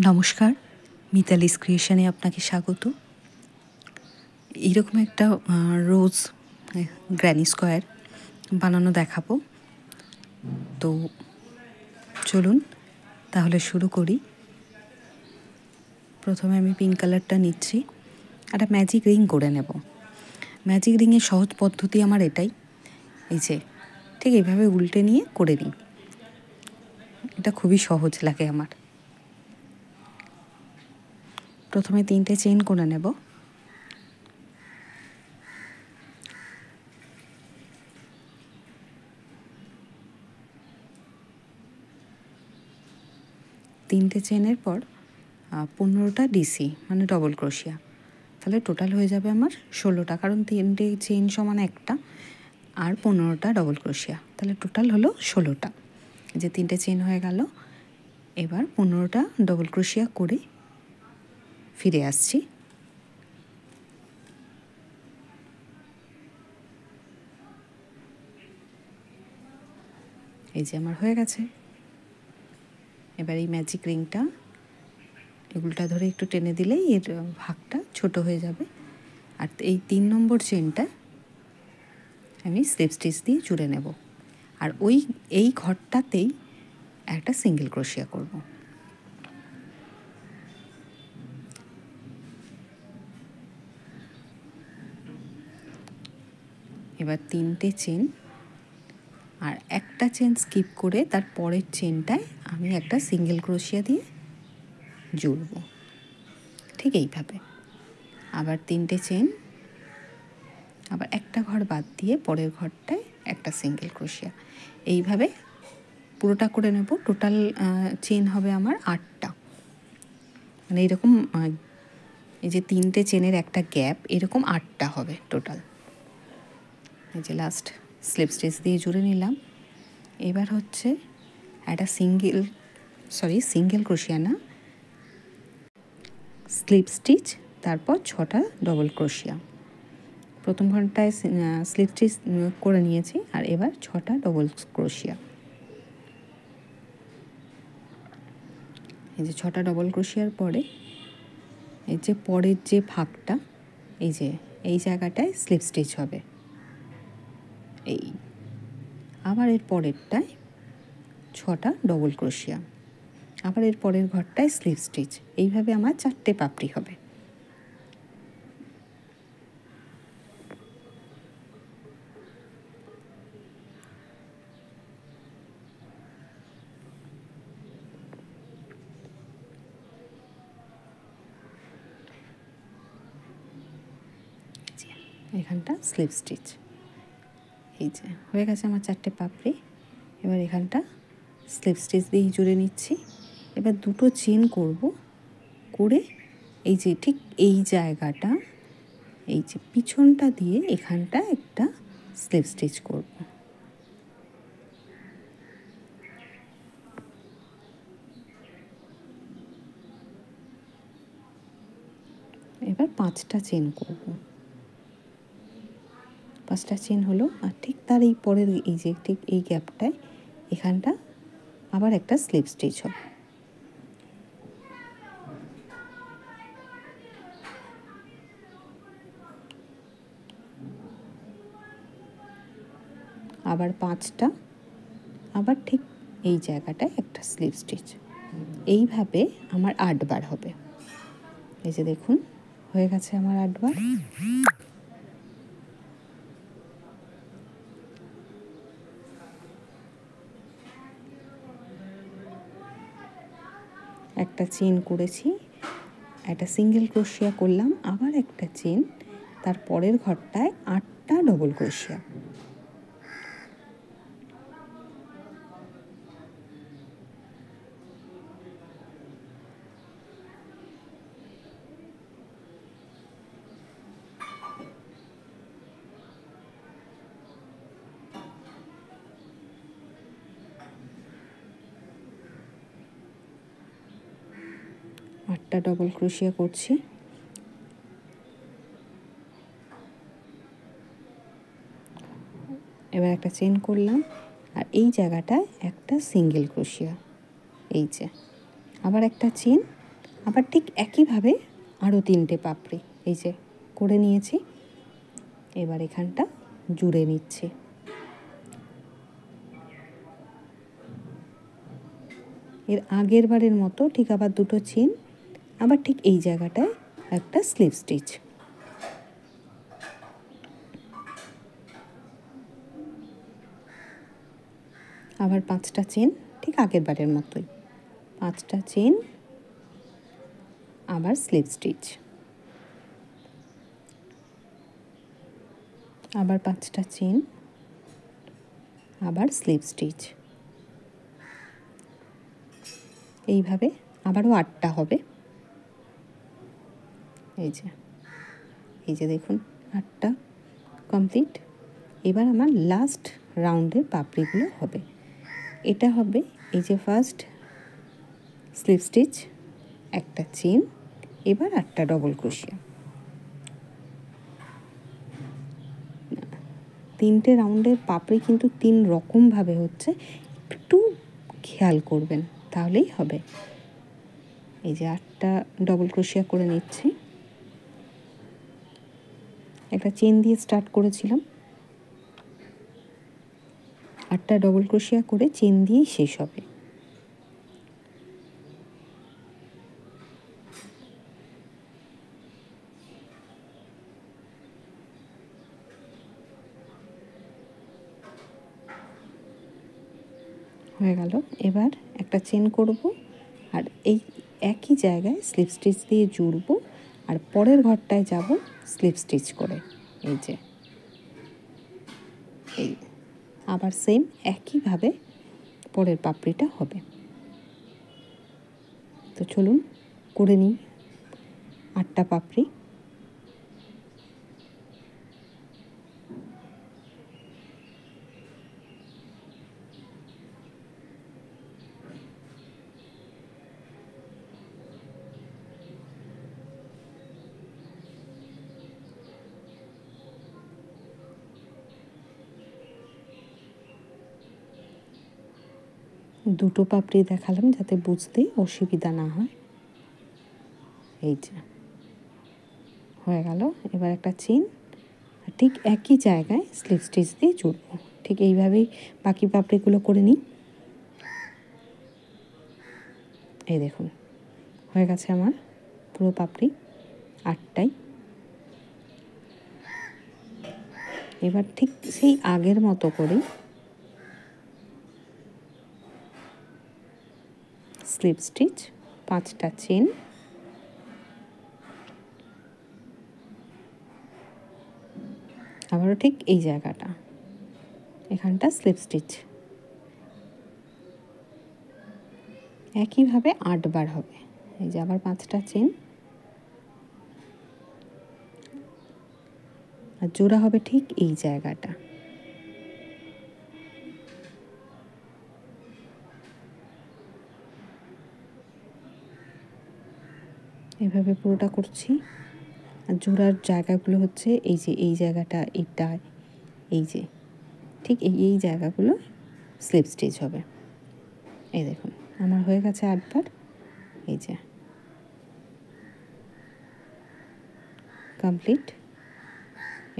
নমস্কার, মিতালিস ক্রিয়েশনে আপনাকে স্বাগত। এইরকম একটা রোজ গ্র্যানি স্কোয়ার বানানো দেখাবো। তো চলুন তাহলে শুরু করি। প্রথমে আমি পিঙ্ক কালারটা নিচ্ছি, একটা ম্যাজিক রিং করে নেব। ম্যাজিক রিংয়ের সহজ পদ্ধতি আমার এটাই, এই যে ঠিক এইভাবে উল্টে নিয়ে করে নিই। এটা খুবই সহজ লাগে আমার। প্রথমে 3টে চেইন করে নেব। তিনটে চেনের পর 15টা ডিসি মানে ডবল ক্রোশিয়া, তাহলে টোটাল হয়ে যাবে আমার 16টা, কারণ 3টে চেইন সমান একটা আর 15টা ডবল ক্রোশিয়া, তাহলে টোটাল হলো 16টা। যে 3টে চেইন হয়ে গেল। এবার 15টা ডবল ক্রোশিয়া করে ফিরে আসছি। এই যে আমার হয়ে গেছে। এবার এই ম্যাজিক রিংটা এগুলোটা ধরে একটু টেনে দিলেই এর ভাগটা ছোট হয়ে যাবে। আর এই 3 নম্বর চেনটা আমি স্লিপ স্টিচ দিয়ে জুড়ে নেব। আর এই ঘরটাতেই একটা সিঙ্গেল ক্রোশিয়া করব। এবার 3টে চেন আর একটা চেন স্কিপ করে তার পরের চেনটায় আমি একটা সিঙ্গেল ক্রোশিয়া দিয়ে জুড়ব, ঠিক এইভাবে। আবার 3টে চেন, আবার একটা ঘর বাদ দিয়ে পরের ঘরটায় একটা সিঙ্গেল ক্রোশিয়া, এইভাবে পুরোটা করে নেব। টোটাল চেন হবে আমার 8টা, মানে এরকম এই যে 3টে চেনের একটা গ্যাপ, এরকম 8টা হবে টোটাল। এই যে লাস্ট স্লিপ স্টিচ দিয়ে জুড়ে নিলাম। এবার হচ্ছে একটা সিঙ্গেল ক্রোশিয়া না, স্লিপ স্টিচ, তারপর 6টা ডবল ক্রোশিয়া। প্রথম ঘরটায় স্লিপ স্টিচ করে নিয়েছি, আর এবার 6টা ডবল ক্রোশিয়া। এই যে 6টা ডবল ক্রোশিয়ার পরে এই যে পরের যে ভাগটা, এই যে এই জায়গাটায় স্লিপ স্টিচ হবে। এই আবার এর পরেরটায় 6টা ডবল ক্রোশিয়া, আবার এর পরের ঘরটায় স্লিপ স্টিচ। এইভাবে আমার 4টে পাপড়ি হবে। এখানটা স্লিপ স্টিচ। এই যে হয়ে গেছে আমার 4টে পাপড়ি। এবার এখানটা স্লিপ স্টিচ দিয়ে জুড়ে নিচ্ছি। এবার 2টো চেন করব, করে এই যে ঠিক এই জায়গাটা, এই যে পিছনটা দিয়ে এখানটা একটা স্লিপ স্টিচ করব। এবার 5টা চেন করব। 5টা চেন হলো, আর ঠিক তার এই পরের এই যে ঠিক এই গ্যাপটায় এখানটা আবার একটা স্লিপ স্টিচ হবে। আবার 5টা, আবার ঠিক এই জায়গাটায় একটা স্লিপ স্টিচ। এইভাবে আমার 8বার হবে। এই যে দেখুন হয়ে গেছে আমার 8বার। একটা চেন করেছি, একটা সিঙ্গেল ক্রোশিয়া করলাম, আবার একটা চেন, তার পরের ঘরটায় 8টা ডবল ক্রোশিয়া। আটটা ডবল ক্রোশিয়া করছি। এবার একটা চেন করলাম, আর এই জায়গাটায় একটা সিঙ্গেল ক্রোশিয়া। এই যে আবার একটা চেন, আবার ঠিক একইভাবে আরও 3টে পাপড়ি এই যে করে নিয়েছি। এবার এখানটা জুড়ে নিচ্ছি। এর আগের বারের মতো ঠিক আবার 2টো চেন, আবার ঠিক এই জায়গাটায় একটা স্লিপ স্টিচ। আবার 5টা চেন ঠিক আগের বারের মতোই, 5টা চেন, আবার স্লিপ স্টিচ, আবার 5টা চেন, আবার স্লিপ স্টিচ। এইভাবে আবারও 8টা হবে। এই যে দেখুন 8টা কমপ্লিট। এবার আমার লাস্ট রাউন্ডের পাপড়িগুলো হবে। এটা হবে এই যে ফার্স্ট স্লিপ স্টিচ, একটা চেন, এবার 8টা ডবল ক্রোশিয়া। 3টে রাউন্ডের পাপড়ি কিন্তু 3 রকমভাবে হচ্ছে, একটু খেয়াল করবেন তাহলেই হবে। এই যে 8টা ডবল ক্রোশিয়া করে নিচ্ছি। একটা চেন দিয়ে স্টার্ট করেছিলাম, 8টা ডবল ক্রোশিয়া করে চেন দিয়েই শেষ হবে। হয়ে গেল। এবার একটা চেন করব আর এই একই জায়গায় স্লিপ স্টিচ দিয়ে জুড়ব, আর পরের ঘরটায় যাব স্লিপ স্টিচ করে। এই যে এই আবার সেম একইভাবে পরের পাপড়িটা হবে। তো চলুন করে নিই 8টা পাপড়ি। দুটো পাপড়ি দেখালাম যাতে বুঝতে অসুবিধা না হয়। এই যে হয়ে গেল। এবার একটা চেন, ঠিক একই জায়গায় স্লিপ স্টিচ দিয়ে জুড়ব। ঠিক এইভাবেই বাকি পাপড়িগুলো করে নিই। এই দেখুন হয়ে গেছে আমার পুরো পাপড়ি 8টাই। এবার ঠিক সেই আগের মতো করেই স্লিপ স্টিচ, 5টা চেন, আবারও ঠিক এই জায়গাটা, এখানটা স্লিপ স্টিচ। একইভাবে 8 বার হবে। এই যে আবার 5টা চেন, আর জোড়া হবে ঠিক এই জায়গাটা। এভাবে পুরোটা করছি। আর জোড়ার জায়গাগুলো হচ্ছে এই যে এই জায়গাটা, এইটা, এই যে ঠিক এই জায়গাগুলো স্লিপ স্টিচ হবে। এই দেখুন আমার হয়ে গেছে 8 বার। এই যে কমপ্লিট।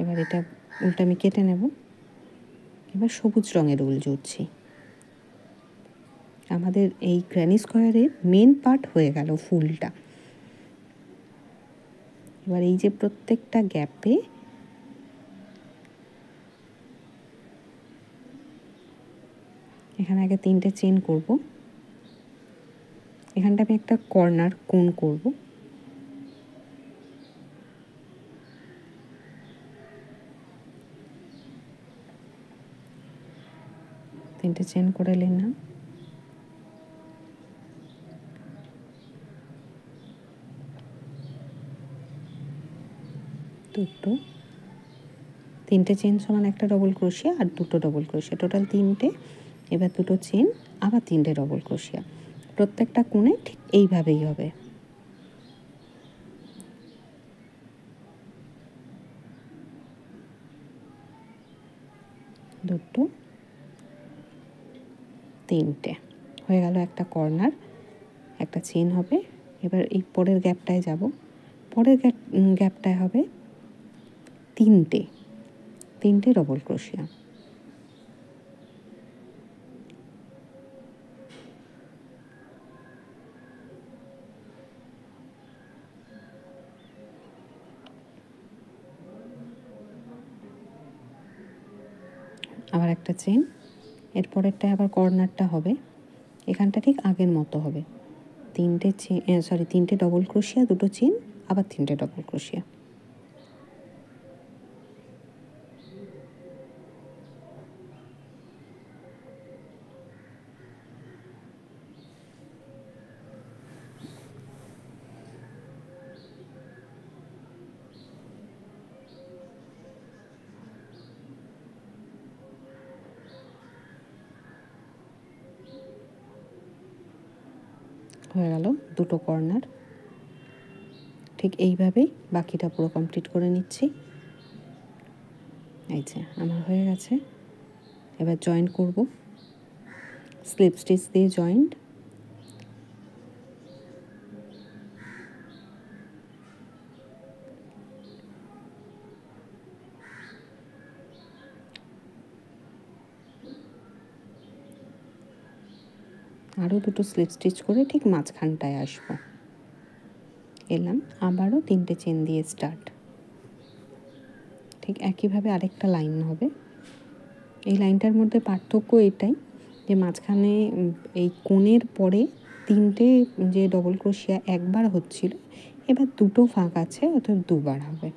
এবার এটা উলটা আমি কেটে নেব। এবার সবুজ রঙের উল জুড়ছি। আমাদের এই গ্র্যানি স্কোয়ারের মেন পার্ট হয়ে গেল ফুলটা। এবার এই যে প্রত্যেকটা গ্যাপে এখানে আগে 3টে চেন করব। এখানটা আমি একটা কর্নার কোণ করব। তিনটে চেন করে নিলাম। দুটো, 3টে চেন সমান একটা ডবল ক্রোশিয়া আর 2টো ডবল ক্রোশিয়া, টোটাল 3টে। এবার 2টো চেন, আবার 3টে ডবল ক্রোশিয়া। প্রত্যেকটা কোণে ঠিক এইভাবেই হবে। দুটো, 3টে হয়ে গেল। একটা কর্নার, একটা চেন হবে, এবার এই পরের গ্যাপটায় যাব। পরের গ্যাপটায় হবে তিনটে ডবল ক্রোশিয়া। আবার একটা চেন, এর পরেরটায় আবার কর্নারটা হবে, এখানটা ঠিক আগের মতো হবে, তিনটে ডবল ক্রোশিয়া, দুটো চেন, আবার তিনটে ডবল ক্রোশিয়া। হয়ে গেল দুটো কর্নার। ঠিক এইভাবেই বাকিটা পুরো কমপ্লিট করে নিচ্ছি। এই যে আমার হয়ে গেছে। এবার জয়েন্ট করব, স্লিপ স্টিচ দিয়ে জয়েন্ট। আরও দুটো স্লিপ স্টিচ করে ঠিক মাঝখানটায় আসবো। এলাম, আবারও তিনটে চেন দিয়ে স্টার্ট। ঠিক একইভাবে আরেকটা লাইন হবে। এই লাইনটার মধ্যে পার্থক্য এটাই যে মাঝখানে এই কোণের পরে তিনটে যে ডবল ক্রোশিয়া একবার হচ্ছিল, এবার দুটো ফাঁক আছে, অর্থাৎ দুবার হবে।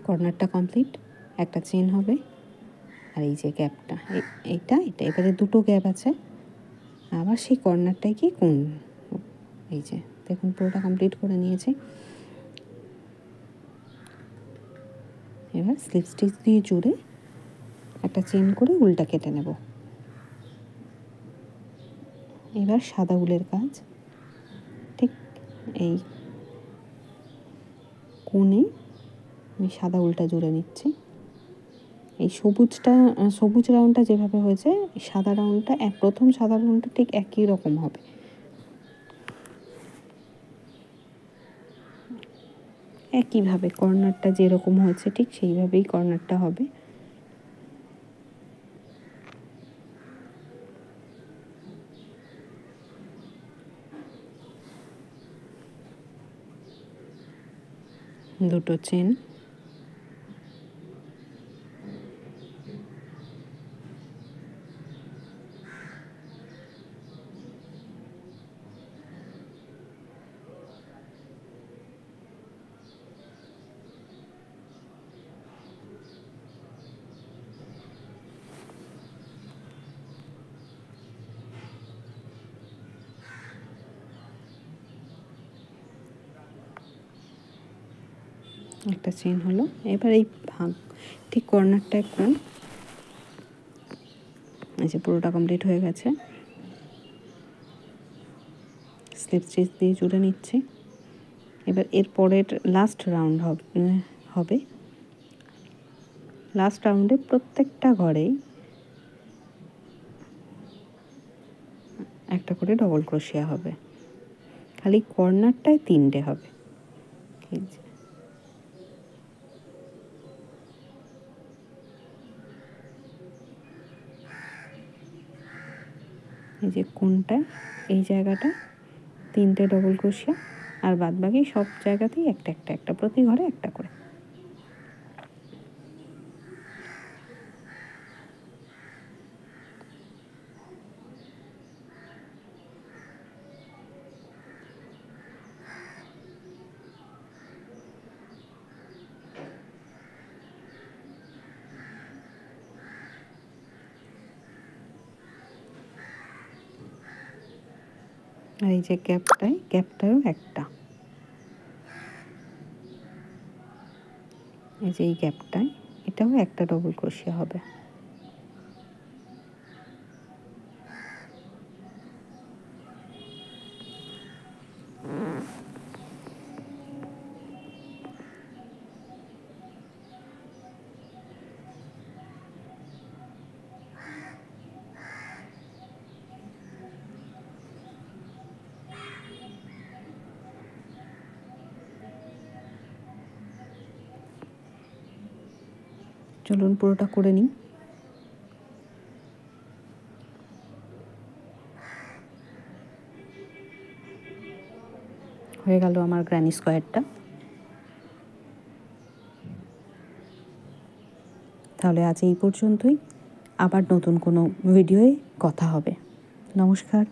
কর্নারটা কমপ্লিট, একটা চেন হবে, আর এই যে গ্যাপটা এটা এবারে দুটো গ্যাপ আছে, আবার সেই কর্নারটাই কি কোণ। এই যে দেখুন পুরোটা কমপ্লিট করে নিয়েছি। এবার স্লিপ স্টিচ দিয়ে জুড়ে একটা চেন করে উল্টা কেটে নেব। এবার সাদা উলের কাজ, ঠিক এই কোণে আমি সাদা উলটা জুড়ে নিচ্ছি। এই সবুজ রাউন্ডটা যেভাবে হয়েছে, সাদা রাউন্ডটা প্রথম সাদা রাউন্ডটা ঠিক একই রকম হবে। একইভাবে কর্নারটা যেরকম হয়েছে ঠিক সেইভাবেই কর্নারটা হবে। দুটো চেন, একটা চেন হলো। এবার এই ভাগ ঠিক কর্নারটায় কোণ, এই যে পুরোটা কমপ্লিট হয়ে গেছে। স্লিপ স্টিচ দিয়ে জুড়ে নিচ্ছি। এবার এর পরের লাস্ট রাউন্ড হবে। লাস্ট রাউন্ডে প্রত্যেকটা ঘরেই একটা করে ডবল ক্রোশিয়া হবে, খালি কর্নারটায় তিনটে হবে। এই যে কোনটা, এই জায়গাটা তিনটে ডবল ক্রোশিয়া, আর বাদ বাকি সব জায়গাতেই একটা প্রতি ঘরে একটা করে। আর এই যে গ্যাপটায়ও একটা, এই যে এই গ্যাপটায় এটাও একটা ডবল ক্রোশিয়া হবে। চলুন পুরোটা করে নিই। হয়ে গেল আমার গ্র্যানি স্কোয়ারটা। তাহলে আজ এই পর্যন্তই, আবার নতুন কোনো ভিডিওয়ে কথা হবে। নমস্কার।